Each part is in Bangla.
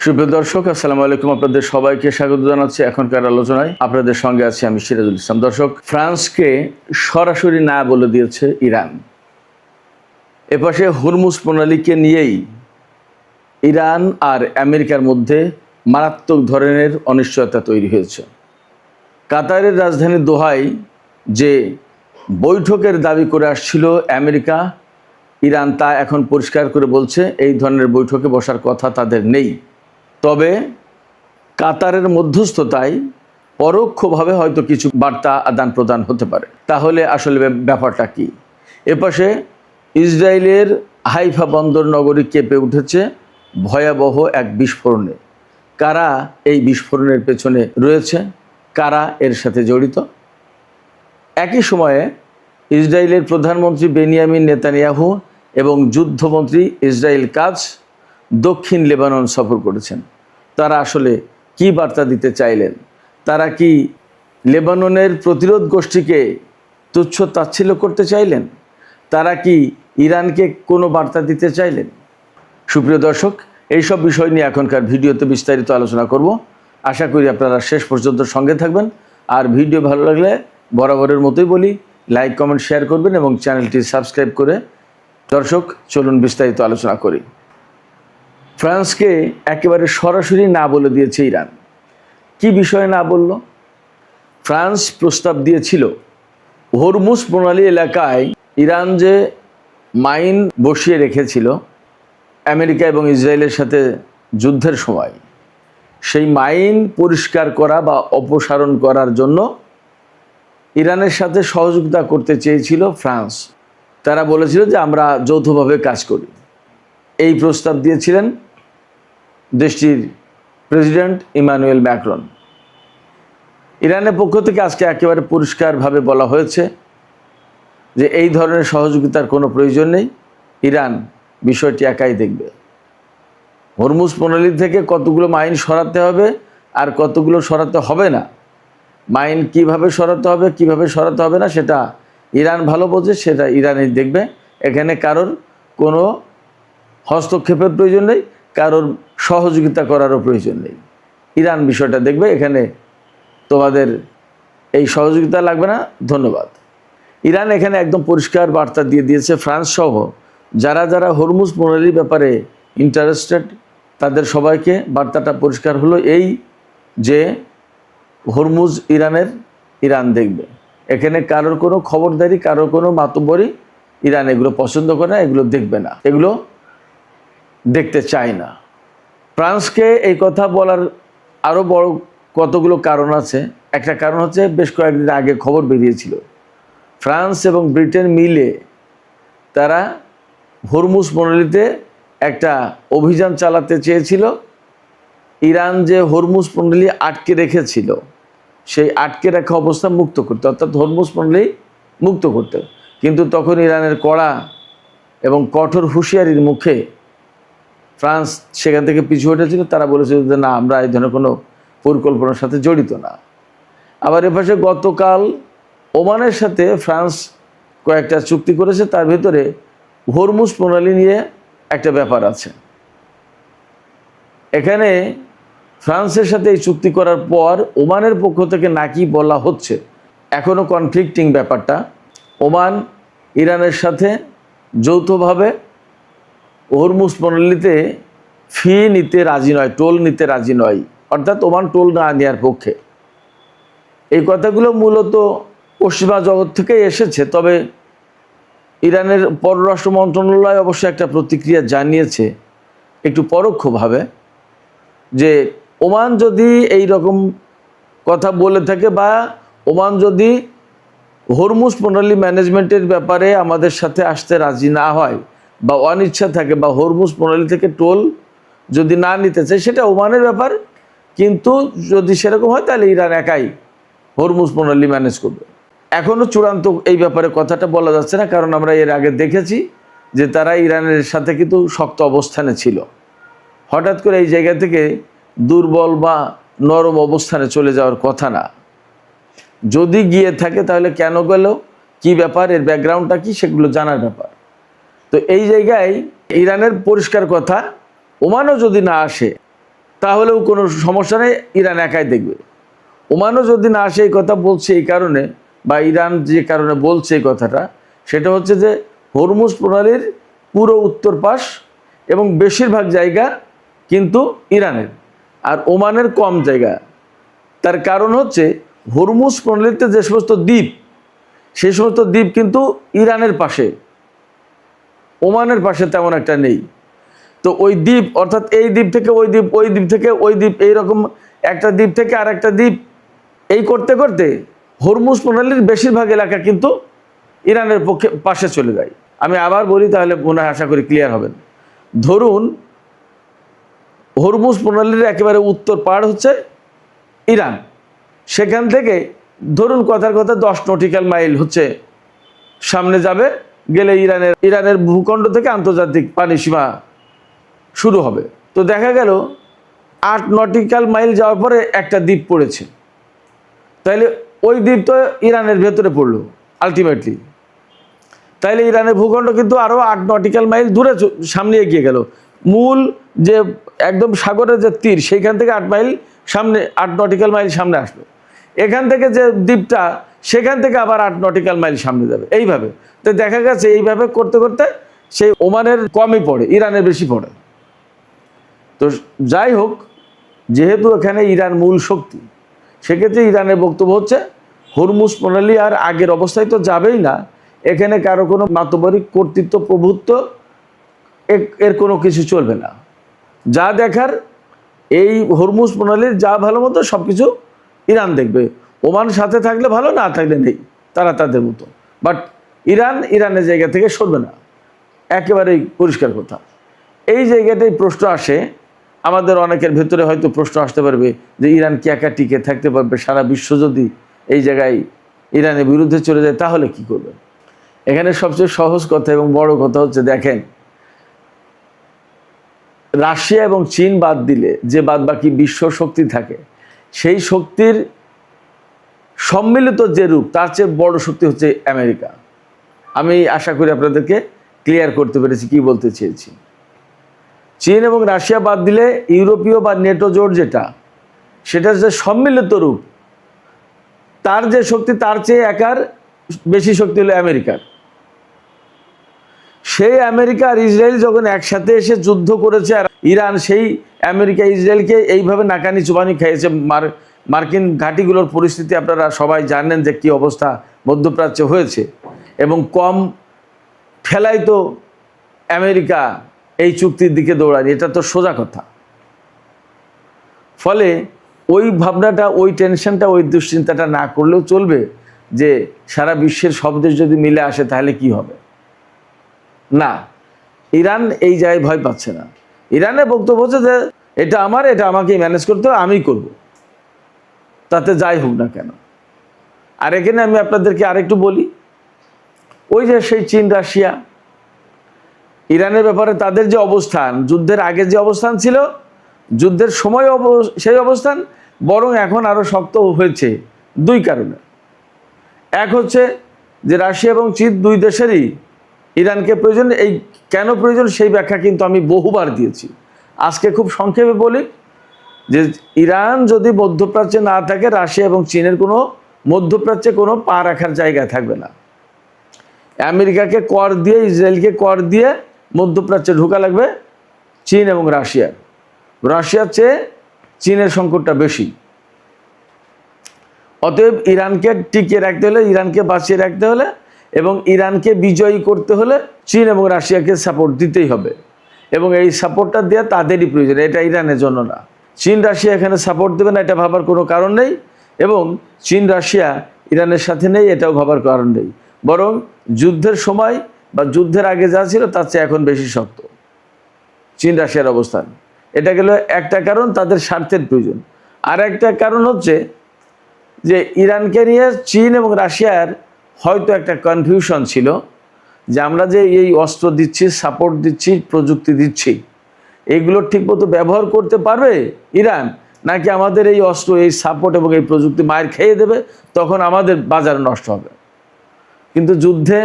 সুপ্রিয় দর্শক, আসসালামু আলাইকুম। আপনাদের সবাইকে স্বাগত জানাচ্ছি এখনকার আলোচনায়। আপনাদের সঙ্গে আছি আমি সিরাজুল ইসলাম। দর্শক, ফ্রান্সকে সরাসরি না বলে দিয়েছে ইরান। এপাশে হরমুজ প্রণালীকে নিয়েই ইরান আর আমেরিকার মধ্যে মারাত্মক ধরনের অনিশ্চয়তা তৈরি হয়েছে। কাতারের রাজধানী দোহায় যে বৈঠকের দাবি করে আসছিল আমেরিকা, ইরান তা এখন পরিষ্কার করে বলছে এই ধরনের বৈঠকে বসার কথা তাদের নেই। তবে কাতারের মধ্যস্থতায় পরোক্ষভাবে হয়তো কিছু বার্তা আদান প্রদান হতে পারে। তাহলে আসলে ব্যাপারটা কি? এপাশে ইসরায়েলের হাইফা বন্দর নগরী কেঁপে উঠেছে ভয়াবহ এক বিস্ফোরণে। কারা এই বিস্ফোরণের পেছনে রয়েছে, কারা এর সাথে জড়িত? একই সময়ে ইসরায়েলের প্রধানমন্ত্রী বেনিয়ামিন নেতানিয়াহু এবং যুদ্ধমন্ত্রী ইসরায়েল কাটজ দক্ষিণ লেবানন সফর করেছেন। তারা আসলে কি বার্তা দিতে চাইলেন? তারা কি লেবাননের প্রতিরোধ গোষ্ঠীকে তুচ্ছ তাচ্ছিল্য করতে চাইলেন? তারা কি ইরানকে কোনো বার্তা দিতে চাইলেন? সুপ্রিয় দর্শক, এইসব বিষয় নিয়ে এখনকার ভিডিওতে বিস্তারিত আলোচনা করব। আশা করি আপনারা শেষ পর্যন্ত সঙ্গে থাকবেন। আর ভিডিও ভালো লাগলে বরাবরের মতোই বলি, লাইক কমেন্ট শেয়ার করবেন এবং চ্যানেলটি সাবস্ক্রাইব করে। দর্শক, চলুন বিস্তারিত আলোচনা করি। ফ্রান্সকে একেবারে সরাসরি না বলে দিয়েছে ইরান। কি বিষয়ে না বলল? ফ্রান্স প্রস্তাব দিয়েছিল হরমুজ প্রণালী এলাকায় ইরান যে মাইন বসিয়ে রেখেছিল আমেরিকা এবং ইসরায়েলের সাথে যুদ্ধের সময়, সেই মাইন পরিষ্কার করা বা অপসারণ করার জন্য ইরানের সাথে সহযোগিতা করতে চেয়েছিল ফ্রান্স। তারা বলেছিল যে আমরা যৌথভাবে কাজ করি। এই প্রস্তাব দিয়েছিলেন দেশটির প্রেসিডেন্ট ইমানুয়েল ম্যাক্রন। ইরানের পক্ষ থেকে আজকে একেবারে পরিষ্কারভাবে বলা হয়েছে যে এই ধরনের সহযোগিতার কোনো প্রয়োজন নেই, ইরান বিষয়টি একাই দেখবে। হরমুজ প্রণালী থেকে কতগুলো মাইন সরাতে হবে আর কতগুলো সরাতে হবে না, মাইন কিভাবে সরাতে হবে কিভাবে সরাতে হবে না, সেটা ইরান ভালো বোঝে, সেটা ইরানই দেখবে। এখানে কারোর কোনো হস্তক্ষেপের প্রয়োজন নেই, কারোর সহযোগিতা করারও প্রয়োজন নেই। ইরান বিষয়টা দেখবে, এখানে তোমাদের এই সহযোগিতা লাগবে না, ধন্যবাদ। ইরান এখানে একদম পরিষ্কার বার্তা দিয়ে দিয়েছে ফ্রান্স সহ যারা যারা হরমুজ প্রণালীর ব্যাপারে ইন্টারেস্টেড তাদের সবাইকে বার্তাটা পরিষ্কার হলো এই যে হরমুজ ইরানের, ইরান দেখবে। এখানে কারোর কোনো খবরদারি, কারোর কোনো মাতব্বরি ইরান এগুলো পছন্দ করে না, এগুলো দেখবে না, এগুলো দেখতে চায় না। ফ্রান্সকে এই কথা বলার আরও বড় কতগুলো কারণ আছে। একটা কারণ হচ্ছে বেশ কয়েকদিন আগে খবর বেরিয়েছিল ফ্রান্স এবং ব্রিটেন মিলে তারা হরমুজ প্রণালীতে একটা অভিযান চালাতে চেয়েছিল। ইরান যে হরমুজ প্রণালী আটকে রেখেছিল সেই আটকে রাখা অবস্থা মুক্ত করতে, অর্থাৎ হরমুজ প্রণালী মুক্ত করতে। কিন্তু তখন ইরানের কড়া এবং কঠোর হুঁশিয়ারির মুখে ফ্রান্স সেখান থেকে পিছু হটেছিল। তারা বলেছিল যে না, আমরা এই ধরনের কোনো পরিকল্পনার সাথে জড়িত না। আবার এপাশে গতকাল ওমানের সাথে ফ্রান্স কয়েকটা চুক্তি করেছে, তার ভিতরে হরমুজ প্রণালী নিয়ে একটা ব্যাপার আছে। এখানে ফ্রান্সের সাথে এই চুক্তি করার পর ওমানের পক্ষ থেকে নাকি বলা হচ্ছে, এখনও কনফ্লিক্টিং ব্যাপারটা, ওমান ইরানের সাথে যৌথভাবে হরমুজ প্রণালীতে ফি নিতে রাজি নয়, টোল নিতে রাজি নয়, অর্থাৎ ওমান টোল না নেওয়ার পক্ষে। এই কথাগুলো মূলত পশ্চিমা জগৎ থেকে এসেছে। তবে ইরানের পররাষ্ট্র মন্ত্রণালয় অবশ্য একটা প্রতিক্রিয়া জানিয়েছে একটু পরোক্ষভাবে, যে ওমান যদি এই রকম কথা বলে থাকে বা ওমান যদি হরমুজ প্রণালী ম্যানেজমেন্টের ব্যাপারে আমাদের সাথে আসতে রাজি না হয় বা অনিচ্ছা থাকে বা হরমুজ প্রণালী থেকে টোল যদি না নিতে চায়, সেটা ওমানের ব্যাপার। কিন্তু যদি সেরকম হয় তাহলে ইরান একাই হরমুজ প্রণালী ম্যানেজ করবে। এখনও চূড়ান্ত এই ব্যাপারে কথাটা বলা যাচ্ছে না, কারণ আমরা এর আগে দেখেছি যে তারা ইরানের সাথে কিন্তু শক্ত অবস্থানে ছিল। হঠাৎ করে এই জায়গা থেকে দুর্বল বা নরম অবস্থানে চলে যাওয়ার কথা না। যদি গিয়ে থাকে তাহলে কেন গেল, কি ব্যাপার, এর ব্যাকগ্রাউন্ডটা কি, সেগুলো জানার ব্যাপার। তো এই জায়গায় ইরানের পরিষ্কার কথা, ওমানও যদি না আসে তাহলেও কোনো সমস্যা নেই, ইরান একাই দেখবে। ওমানও যদি না আসে, এই কথা বলছে এই কারণে, বা ইরান যে কারণে বলছে এই কথাটা, সেটা হচ্ছে যে হরমুজ প্রণালীর পুরো উত্তর পাশ এবং বেশিরভাগ জায়গা কিন্তু ইরানের, আর ওমানের কম জায়গা। তার কারণ হচ্ছে হরমুজ প্রণালীতে যে সমস্ত দ্বীপ, সেই সমস্ত দ্বীপ কিন্তু ইরানের পাশে, ওমানের পাশে তেমন একটা নেই। তো ওই দ্বীপ, অর্থাৎ এই দ্বীপ থেকে ওই দ্বীপ, ওই দ্বীপ থেকে ওই দ্বীপ, এইরকম একটা দ্বীপ থেকে আর একটা দ্বীপ, এই করতে করতে হরমুজ প্রণালীর বেশিরভাগ এলাকা কিন্তু ইরানের পক্ষে পাশে চলে যায়। আমি আবার বলি, তাহলে মনে হয় আশা করি ক্লিয়ার হবেন। ধরুন হরমুজ প্রণালীর একেবারে উত্তর পাড় হচ্ছে ইরান, সেখান থেকে ধরুন কথার কথা 10 নটিক্যাল মাইল হচ্ছে সামনে যাবে, গেলে ইরানের ভূখণ্ড থেকে আন্তর্জাতিক পানি সীমা শুরু হবে। তো দেখা গেল 8 নটিক্যাল মাইল যাওয়ার পরে একটা দ্বীপ পড়েছে, তাইলে ওই দ্বীপ তো ইরানের ভেতরে পড়লো আলটিমেটলি। তাইলে ইরানের ভূখণ্ড কিন্তু আরও 8 নটিক্যাল মাইল দূরে সামনে এগিয়ে গেল। মূল যে একদম সাগরের যে তীর, সেইখান থেকে 8 মাইল সামনে, 8 নটিক্যাল মাইল সামনে আসলো। এখান থেকে যে দ্বীপটা, সেখান থেকে আবার 8 নটিক্যাল মাইল সামনে যাবে, এইভাবে। তো দেখা গেছে এইভাবে করতে করতে সেই ওমানের কমই পড়ে, ইরানের বেশি পড়ে। তো যাই হোক, যেহেতু এখানে ইরান মূল শক্তি, সেক্ষেত্রে ইরানের বক্তব্য হচ্ছে হরমুজ প্রণালী আর আগের অবস্থায় তো যাবেই না, এখানে কারো কোনো মাতবরিক কর্তৃত্ব, প্রভুত্ব, এর কোনো কিছু চলবে না। যা দেখার এই হরমুজ প্রণালীর যা ভালো মতো সব কিছু ইরান দেখবে। ওমান সাথে থাকলে ভালো, না থাকলে নেই, তারা তাদের মতো। বাট ইরানের জায়গা থেকে সরবে না, একেবারেই পরিষ্কার কথা। এই জায়গাটাই প্রশ্ন আসে, আমাদের অনেকের ভেতরে হয়তো প্রশ্ন আসতে পারবে যে ইরান কি একা টিকে থাকতে পারবে? সারা বিশ্ব যদি এই জায়গায় ইরানের বিরুদ্ধে চলে যায়, তাহলে কি করবে? এখানে সবচেয়ে সহজ কথা এবং বড় কথা হচ্ছে, দেখেন, রাশিয়া এবং চীন বাদ দিলে যে বাদ বাকি বিশ্ব শক্তি থাকে, সেই শক্তির সম্মিলিত যে রূপ, তার চেয়ে বড় শক্তি হচ্ছে আমেরিকা। আমি আশা করি আপনাদেরকে ক্লিয়ার করতে পেরেছি কি বলতে চেয়েছি। চীন এবং রাশিয়া বাদ দিলে ইউরোপীয় বা নেটো জোট যেটা, সেটার যে সম্মিলিত রূপ, তার যে শক্তি, তার চেয়ে একার বেশি শক্তি হলো আমেরিকার। সেই আমেরিকা আর ইসরায়েল যখন একসাথে এসে যুদ্ধ করেছে, আর ইরান সেই আমেরিকা ইসরায়েলকে এইভাবে নাকানি চুবানি খাইয়েছে, মার্কিন ঘাঁটিগুলোর পরিস্থিতি আপনারা সবাই জানেন যে কী অবস্থা মধ্যপ্রাচ্যে হয়েছে, এবং কম ঠেলাই তো আমেরিকা এই চুক্তির দিকে দৌড়ানি, এটা তো সোজা কথা। ফলে ওই ভাবনাটা, ওই টেনশনটা, ওই দুশ্চিন্তাটা না করলেও চলবে যে সারা বিশ্বের সব দেশ যদি মিলে আসে তাহলে কি হবে। না, ইরান এই জায়গায় ভয় পাচ্ছে না। ইরানের বক্তব্য হচ্ছে যে এটা আমার, এটা আমাকেই ম্যানেজ করতে হবে, আমিই করব, তাতে যাই হোক না কেন। আর এখানে আমি আপনাদেরকে আরেকটু বলি, ওই যে সেই চীন রাশিয়া ইরানের ব্যাপারে তাদের যে অবস্থান, যুদ্ধের আগে যে অবস্থান ছিল, যুদ্ধের সময় সেই অবস্থান, বরং এখন আরও শক্ত হয়েছে দুই কারণে। এক হচ্ছে যে রাশিয়া এবং চীন দুই দেশেরই ইরানকে প্রয়োজন। এই কেন প্রয়োজন সেই ব্যাখ্যা কিন্তু আমি বহুবার দিয়েছি। আজকে খুব সংক্ষেপে বলি যে ইরান যদি মধ্যপ্রাচ্যে না থাকে, রাশিয়া এবং চীনের কোনো মধ্যপ্রাচ্যে কোনো পা রাখার জায়গা থাকবে না। আমেরিকাকে কর দিয়ে, ইসরায়েলকে কর দিয়ে মধ্যপ্রাচ্যে ঢোকা লাগবে চীন এবং রাশিয়ার। রাশিয়ার চেয়ে চীনের সংকটটা বেশি। অতএব ইরানকে টিকিয়ে রাখতে হলে, ইরানকে বাঁচিয়ে রাখতে হলে এবং ইরানকে বিজয়ী করতে হলে চীন এবং রাশিয়াকে সাপোর্ট দিতেই হবে, এবং এই সাপোর্টটা দেওয়া তাদেরই প্রয়োজন, এটা ইরানের জন্য না। চীন রাশিয়া এখানে সাপোর্ট দেবে না, এটা ভাবার কোনো কারণ নেই, এবং চীন রাশিয়া ইরানের সাথে নেই, এটাও ভাবার কারণ নেই। বরং যুদ্ধের সময় বা যুদ্ধের আগে যা ছিল তার চেয়ে এখন বেশি শক্ত চীন রাশিয়ার অবস্থান। এটা গেল একটা কারণ, তাদের স্বার্থের প্রয়োজন। আর একটা কারণ হচ্ছে যে ইরানকে নিয়ে চীন এবং রাশিয়ার হয়তো একটা কনফিউশন ছিল যে আমরা যে এই অস্ত্র দিচ্ছি, সাপোর্ট দিচ্ছি, প্রযুক্তি দিচ্ছি, এইগুলো ঠিকমতো ব্যবহার করতে পারবে ইরান, নাকি আমাদের এই অস্ত্র, এই সাপোর্ট এবং এই প্রযুক্তি মায়ের খেয়ে দেবে, তখন আমাদের বাজার নষ্ট হবে। কিন্তু যুদ্ধে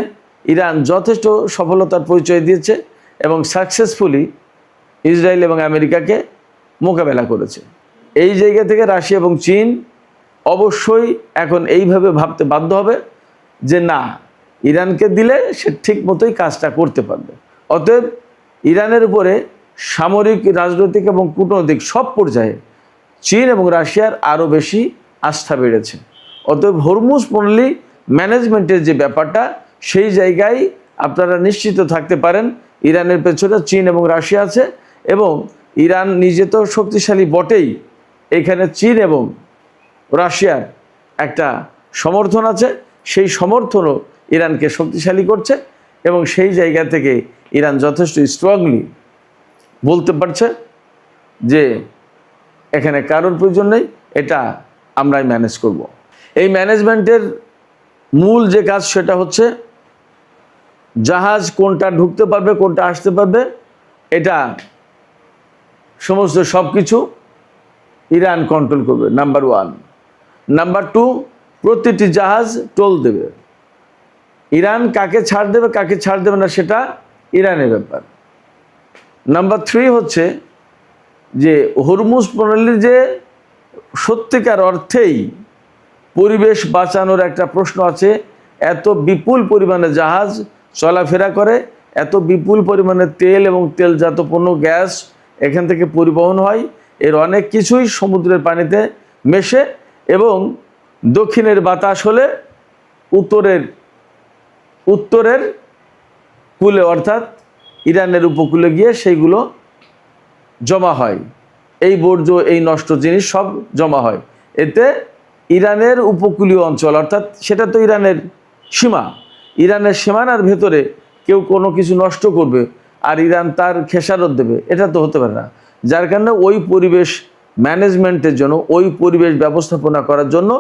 ইরান যথেষ্ট সফলতার পরিচয় দিয়েছে এবং সাকসেসফুলি ইসরায়েল এবং আমেরিকাকে মোকাবেলা করেছে। এই জায়গা থেকে রাশিয়া এবং চীন অবশ্যই এখন এইভাবে ভাবতে বাধ্য হবে যে না, ইরানকে দিলে সে ঠিক মতোই কাজটা করতে পারবে। অতএব ইরানের উপরে সামরিক, রাজনৈতিক এবং কূটনৈতিক সব পর্যায়ে চীন এবং রাশিয়ার আরও বেশি আস্থা বেড়েছে। অতএব হরমুজ প্রণালী ম্যানেজমেন্টের যে ব্যাপারটা, সেই জায়গায় আপনারা নিশ্চিত থাকতে পারেন ইরানের পেছনে চীন এবং রাশিয়া আছে, এবং ইরান নিজে তো শক্তিশালী বটেই, এখানে চীন এবং রাশিয়ার একটা সমর্থন আছে, সেই সমর্থনও ইরানকে শক্তিশালী করছে, এবং সেই জায়গা থেকে ইরান যথেষ্ট স্ট্রংলি বলতে পারছে যে এখানে কারোর প্রয়োজন নেই, এটা আমরাই ম্যানেজ করব। এই ম্যানেজমেন্টের মূল যে কাজ সেটা হচ্ছে জাহাজ কোনটা ঢুকতে পারবে, কোনটা আসতে পারবে, এটা সমস্ত সব কিছু ইরান কন্ট্রোল করবে, নাম্বার 1। নাম্বার 2, প্রতিটি জাহাজ টোল দেবে। ইরান কাকে ছাড় দেবে, কাকে ছাড় দেবে না, সেটা ইরানের ব্যাপার। নাম্বার 3 হচ্ছে যে হরমুজ প্রণালীর যে সত্যিকার অর্থেই পরিবেশ বাঁচানোর একটা প্রশ্ন আছে। এত বিপুল পরিমাণে জাহাজ চলাফেরা করে, এত বিপুল পরিমাণে তেল এবং তেলজাত পণ্য, গ্যাস এখান থেকে পরিবহন হয়, এর অনেক কিছুই সমুদ্রের পানিতে মেশে, এবং দক্ষিণের বাতাস হলে উত্তরের কূলে অর্থাৎ ইরানের উপকূলে গিয়ে সেইগুলো জমা হয়। এই বর্জ্য, এই নষ্ট জিনিস সব জমা হয়। এতে ইরানের উপকূলীয় অঞ্চল, অর্থাৎ সেটা তো ইরানের সীমা, ইরানের সীমানার ভেতরে কেউ কোনো কিছু নষ্ট করবে আর ইরান তার খেসারত দেবে, এটা তো হতে পারে না। যার কারণে ওই পরিবেশ ম্যানেজমেন্টের জন্য, ওই পরিবেশ ব্যবস্থাপনা করার জন্য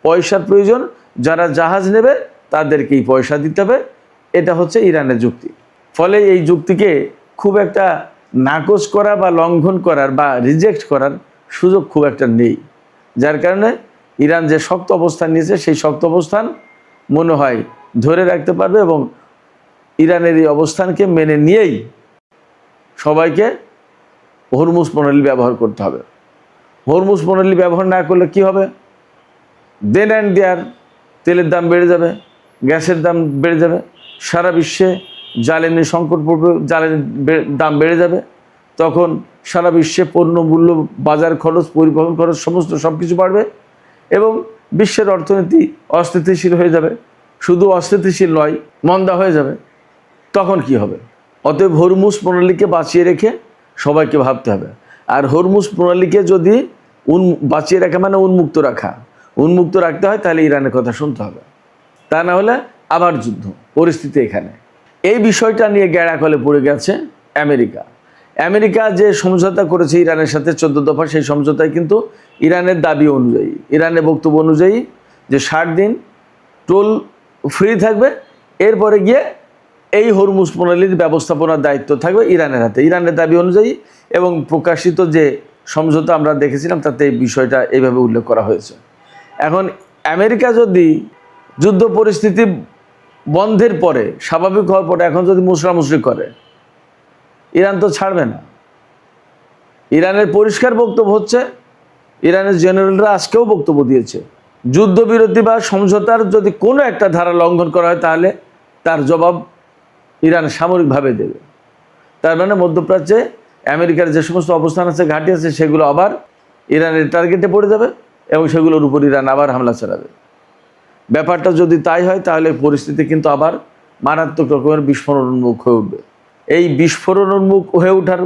পয়সার প্রয়োজন। যারা জাহাজ নেবে তাদেরকেই পয়সা দিতে হবে, এটা হচ্ছে ইরানের যুক্তি। ফলে এই যুক্তিকে খুব একটা নাকচ করা বা লঙ্ঘন করার বা রিজেক্ট করার সুযোগ খুব একটা নেই। যার কারণে ইরান যে শক্ত অবস্থান নিয়েছে, সেই শক্ত অবস্থান মনে হয় ধরে রাখতে পারবে, এবং ইরানের এই অবস্থানকে মেনে নিয়েই সবাইকে হরমুজ প্রণালী ব্যবহার করতে হবে। হরমুজ প্রণালী ব্যবহার না করলে কি হবে? দেন অ্যান্ড দেয়ার তেলের দাম বেড়ে যাবে, গ্যাসের দাম বেড়ে যাবে, সারা বিশ্বে জ্বালানি সংকট পড়বে, জ্বালানির দাম বেড়ে যাবে। তখন সারা বিশ্বে পণ্য মূল্য, বাজার খরচ, পরিবহন খরচ, সমস্ত সব কিছু বাড়বে, এবং বিশ্বের অর্থনীতি অস্থিতিশীল হয়ে যাবে। শুধু অস্থিতিশীল নয়, মন্দা হয়ে যাবে। তখন কি হবে? অতএব হরমুজ প্রণালীকে বাঁচিয়ে রেখে সবাইকে ভাবতে হবে। আর হরমুজ প্রণালীকে যদি বাঁচিয়ে রাখা মানে উন্মুক্ত রাখতে হয়, তাহলে ইরানের কথা শুনতে হবে। তা না হলে আবার যুদ্ধ পরিস্থিতি এখানে। এই বিষয়টা নিয়ে গ্যাড়াকলে পড়ে গেছে আমেরিকা যে সমঝোতা করেছে ইরানের সাথে 14 দফা, সেই সমঝোতায় কিন্তু ইরানের দাবি অনুযায়ী, ইরানের বক্তব্য অনুযায়ী যে 60 দিন টোল ফ্রি থাকবে, এরপরে গিয়ে এই হরমুজ প্রণালীর ব্যবস্থাপনার দায়িত্ব থাকবে ইরানের হাতে, ইরানের দাবি অনুযায়ী। এবং প্রকাশিত যে সমঝোতা আমরা দেখেছিলাম তাতে এই বিষয়টা এইভাবে উল্লেখ করা হয়েছে। এখন আমেরিকা যদি যুদ্ধ পরিস্থিতি বন্ধের পরে, স্বাভাবিক হওয়ার পরে এখন যদি মুসরামুসরি করে, ইরান তো ছাড়বে না। ইরানের পরিষ্কার বক্তব্য হচ্ছে, ইরানের জেনারেলরা আজকেও বক্তব্য দিয়েছে, যুদ্ধবিরতি বা সমঝোতার যদি কোনো একটা ধারা লঙ্ঘন করা হয়, তাহলে তার জবাব ইরান সামরিকভাবে দেবে। তার মানে মধ্যপ্রাচ্যে আমেরিকার যে সমস্ত অবস্থান আছে, ঘাঁটি আছে, সেগুলো আবার ইরানের টার্গেটে পড়ে যাবে, এবং সেগুলোর উপর ইরান আবার হামলা চালাবে। ব্যাপারটা যদি তাই হয়, তাহলে পরিস্থিতি কিন্তু আবার মারাত্মক রকমের বিস্ফোরণ উন্মুখ হয়ে উঠবে। এই বিস্ফোরণ উন্মুখ হয়ে ওঠার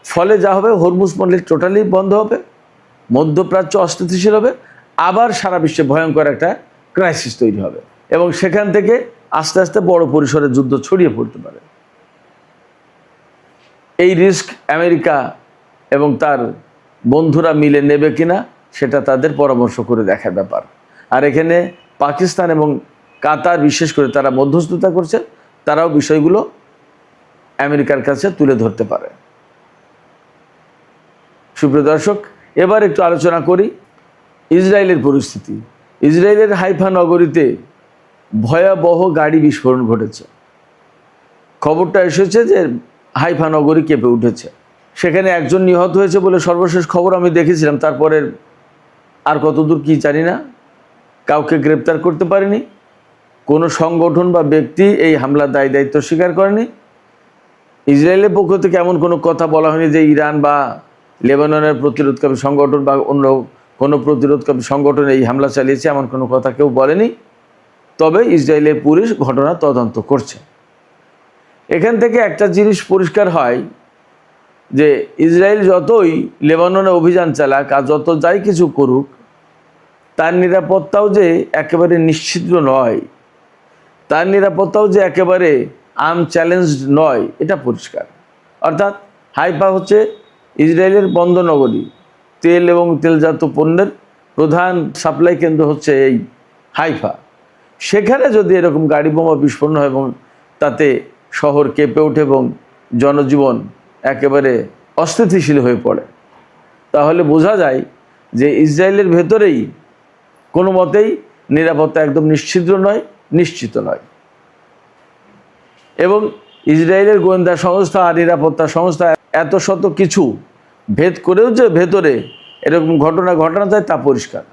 ফলে যা হবে, হরমুজ প্রণালী টোটালি বন্ধ হবে, মধ্যপ্রাচ্য অস্থিতিশীল হবে, আবার সারা বিশ্বে ভয়ঙ্কর একটা ক্রাইসিস তৈরি হবে, এবং সেখান থেকে আস্তে আস্তে বড় পরিসরে যুদ্ধ ছড়িয়ে পড়তে পারে। এই রিস্ক আমেরিকা এবং তার বন্ধুরা মিলে নেবে কিনা, সেটা তাদের পরামর্শ করে দেখার ব্যাপার। আর এখানে পাকিস্তান এবং কাতার বিশেষ করে তারা মধ্যস্থতা করছে, তারাও বিষয়গুলো আমেরিকার কাছে তুলে ধরতে পারে। সুপ্রিয় দর্শক, এবার একটু আলোচনা করি ইসরায়েলের পরিস্থিতি। ইসরায়েলের হাইফা নগরীতে ভয়াবহ গাড়ি বিস্ফোরণ ঘটেছে। খবরটা এসেছে যে হাইফা নগরী কেঁপে উঠেছে। সেখানে একজন নিহত হয়েছে বলে সর্বশেষ খবর আমি দেখেছিলাম। তারপরে আর কতদূর কি জানি না, কাউকে গ্রেপ্তার করতে পারেনি, কোনো সংগঠন বা ব্যক্তি এই হামলার দায়িত্ব স্বীকার করেনি। ইসরায়েলের পক্ষ থেকে এমন কোনো কথা বলা হয়নি যে ইরান বা লেবাননের প্রতিরোধকারী সংগঠন বা অন্য কোনো প্রতিরোধকারী সংগঠন এই হামলা চালিয়েছে, এমন কোনো কথা কেউ বলেনি। তবে ইসরায়েলের পুলিশ ঘটনা তদন্ত করছে। এখান থেকে একটা জিনিস পরিষ্কার হয় যে ইসরায়েল যতই লেবাননে অভিযান চালাক আর যত যাই কিছু করুক, তার নিরাপত্তাও যে একেবারে নিশ্চিত নয়, তার নিরাপত্তাও যে একেবারে আনচ্যালেঞ্জড নয়, এটা পরিষ্কার। অর্থাৎ হাইফা হচ্ছে ইসরায়েলের বন্দরনগরী, তেল এবং তেলজাত পণ্যের প্রধান সাপ্লাই কেন্দ্র হচ্ছে এই হাইফা। সেখানে যদি এরকম গাড়ি বোমা বিস্ফোরণ হয় এবং তাতে শহর কেঁপে ওঠে এবং জনজীবন একেবারে অস্থিতিশীল হয়ে পড়ে, তাহলে বোঝা যায় যে ইসরায়েলের ভেতরেই কোনো মতেই নিরাপত্তা একদম নিশ্চিত নয়। এবং ইসরায়েলের গোয়েন্দা সংস্থা আর নিরাপত্তা সংস্থা এত শত কিছু ভেদ করেও যে ভেতরে এরকম ঘটনা ঘটানো যায় তা পরিষ্কার।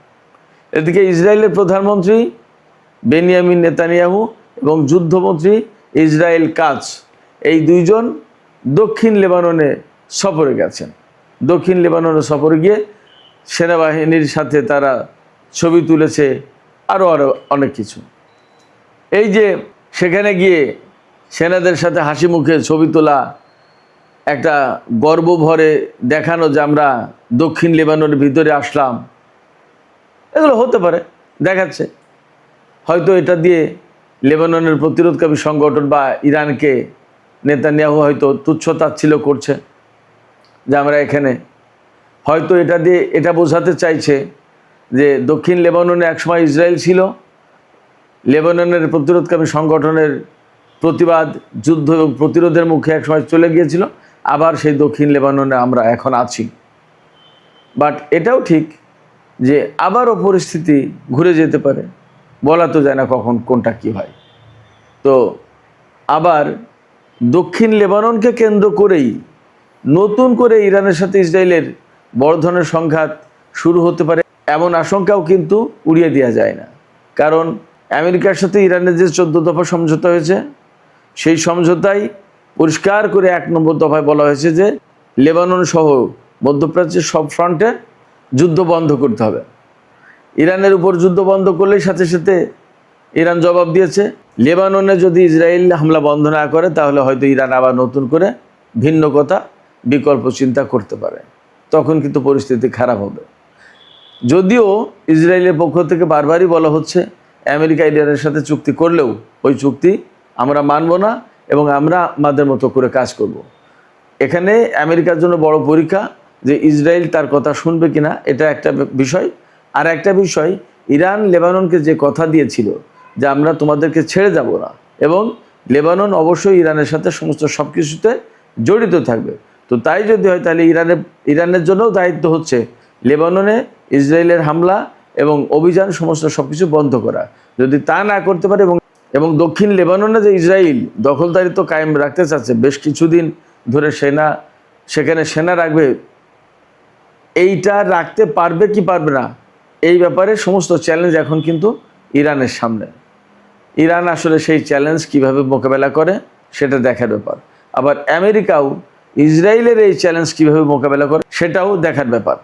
এদিকে ইসরায়েলের প্রধানমন্ত্রী বেনিয়ামিন নেতানিয়াহু এবং যুদ্ধমন্ত্রী ইসরায়েল কাটজ, এই দুইজন দক্ষিণ লেবাননে সফরে গেছেন। দক্ষিণ লেবাননে সফরে গিয়ে সেনাবাহিনীর সাথে তারা ছবি তুলেছে, আরও অনেক কিছু। এই যে সেখানে গিয়ে সেনাদের সাথে হাসি মুখে ছবি তোলা, একটা গর্ব ভরে দেখানো যে আমরা দক্ষিণ লেবাননের ভিতরে আসলাম, এগুলো হতে পারে, দেখাচ্ছে। হয়তো এটা দিয়ে লেবাননের প্রতিরোধকারী সংগঠন বা ইরানকে নেতানিয়াহু হয়তো তুচ্ছতাচ্ছিল্য করছে যে আমরা এখানে, হয়তো এটা দিয়ে এটা বোঝাতে চাইছে যে দক্ষিণ লেবাননে একসময় ইসরায়েল ছিল, লেবাননের প্রতিরোধকারী সংগঠনের প্রতিবাদ, যুদ্ধ এবং প্রতিরোধের মুখে একসময় চলে গিয়েছিল, আবার সেই দক্ষিণ লেবাননে আমরা এখন আছি। বাট এটাও ঠিক যে আবারও পরিস্থিতি ঘুরে যেতে পারে, বলা তো যায় না কখন কোনটা কি হয়। তো আবার দক্ষিণ লেবাননকে কেন্দ্র করেই নতুন করে ইরানের সাথে ইসরায়েলের বড় ধরনের সংঘাত শুরু হতে পারে, এমন আশঙ্কাও কিন্তু উড়িয়ে দেওয়া যায় না। কারণ আমেরিকার সাথে ইরানের যে 14 দফা সমঝোতা হয়েছে, সেই সমঝোতায় পরিষ্কার করে 1 নম্বর দফায় বলা হয়েছে যে লেবানন সহ মধ্যপ্রাচ্যের সব ফ্রন্টে যুদ্ধ বন্ধ করতে হবে। ইরানের উপর যুদ্ধ বন্ধ করলেই সাথে সাথে ইরান জবাব দিয়েছে, লেবাননে যদি ইসরায়েল হামলা বন্ধ না করে তাহলে হয়তো ইরান আবার নতুন করে ভিন্ন কথা বিকল্প চিন্তা করতে পারে, তখন কিন্তু পরিস্থিতি খারাপ হবে। যদিও ইসরায়েলের পক্ষ থেকে বারবারই বলা হচ্ছে আমেরিকা ইরানের সাথে চুক্তি করলেও ওই চুক্তি আমরা মানব না এবং আমরা আমাদের মতো করে কাজ করব। এখানে আমেরিকার জন্য বড় পরীক্ষা যে ইসরায়েল তার কথা শুনবে কিনা, এটা একটা বিষয়। আর একটা বিষয়, ইরান লেবাননকে যে কথা দিয়েছিল যে আমরা তোমাদেরকে ছেড়ে যাব না এবং লেবানন অবশ্যই ইরানের সাথে সমস্ত সব কিছুতে জড়িত থাকবে, তো তাই যদি হয় তাহলে ইরানের জন্যও দায়িত্ব হচ্ছে লেবাননে ইসরায়েলের হামলা এবং অভিযান সমস্ত সব কিছু বন্ধ করা। যদি তা না করতে পারে এবং দক্ষিণ লেবাননে যে ইসরায়েল দখলদারিত্ব কায়েম রাখতে চাচ্ছে, বেশ কিছুদিন ধরে সেখানে সেনা রাখবে, এইটা রাখতে পারবে কি পারবে না, এই ব্যাপারে সমস্ত চ্যালেঞ্জ এখন কিন্তু ইরানের সামনে। ইরান আসলে সেই চ্যালেঞ্জ কিভাবে মোকাবেলা করে সেটা দেখার ব্যাপার। আবার আমেরিকাও ইসরায়েলের এই চ্যালেঞ্জ কিভাবে মোকাবেলা করে সেটাও দেখার ব্যাপার।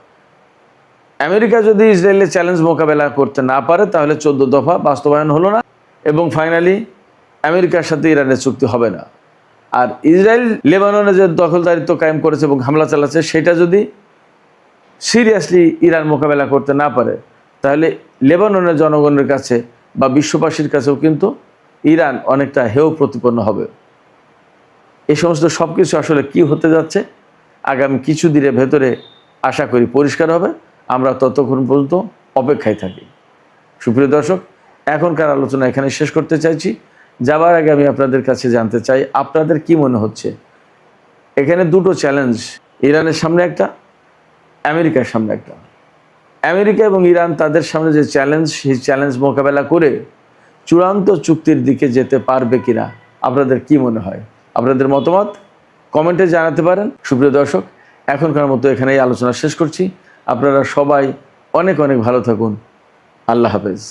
আমেরিকা যদি ইসরায়েলের চ্যালেঞ্জ মোকাবেলা করতে না পারে তাহলে 14 দফা বাস্তবায়ন হলো না এবং ফাইনালি আমেরিকার সাথে ইরানের চুক্তি হবে না। আর ইসরায়েল লেবাননে যে দখলদারিত্ব কায়েম করেছে এবং হামলা চালাচ্ছে, সেটা যদি সিরিয়াসলি ইরান মোকাবেলা করতে না পারে তাহলে লেবাননের জনগণের কাছে বা বিশ্ববাসীর কাছেও কিন্তু ইরান অনেকটা হেয় প্রতিপন্ন হবে। এই সমস্ত সব কিছু আসলে কি হতে যাচ্ছে আগামী কিছু দিনের ভেতরে আশা করি পরিষ্কার হবে। আমরা ততক্ষণ পর্যন্ত অপেক্ষায় থাকি। সুপ্রিয় দর্শক, এখনকার আলোচনা এখানে শেষ করতে চাইছি। যাবার আগে আমি আপনাদের কাছে জানতে চাই আপনাদের কি মনে হচ্ছে, এখানে দুটো চ্যালেঞ্জ, ইরানের সামনে একটা, আমেরিকার সামনে একটা। আমেরিকা এবং ইরান তাদের সামনে যে চ্যালেঞ্জ, সেই চ্যালেঞ্জ মোকাবেলা করে চূড়ান্ত চুক্তির দিকে যেতে পারবে কিনা আপনাদের কি মনে হয়? আপনাদের মতামত কমেন্টে জানাতে পারেন। সুপ্রিয় দর্শক, এখনকার মতো এখানেই আলোচনা শেষ করছি। আপনারা সবাই অনেক অনেক ভালো থাকুন। আল্লাহ হাফেজ।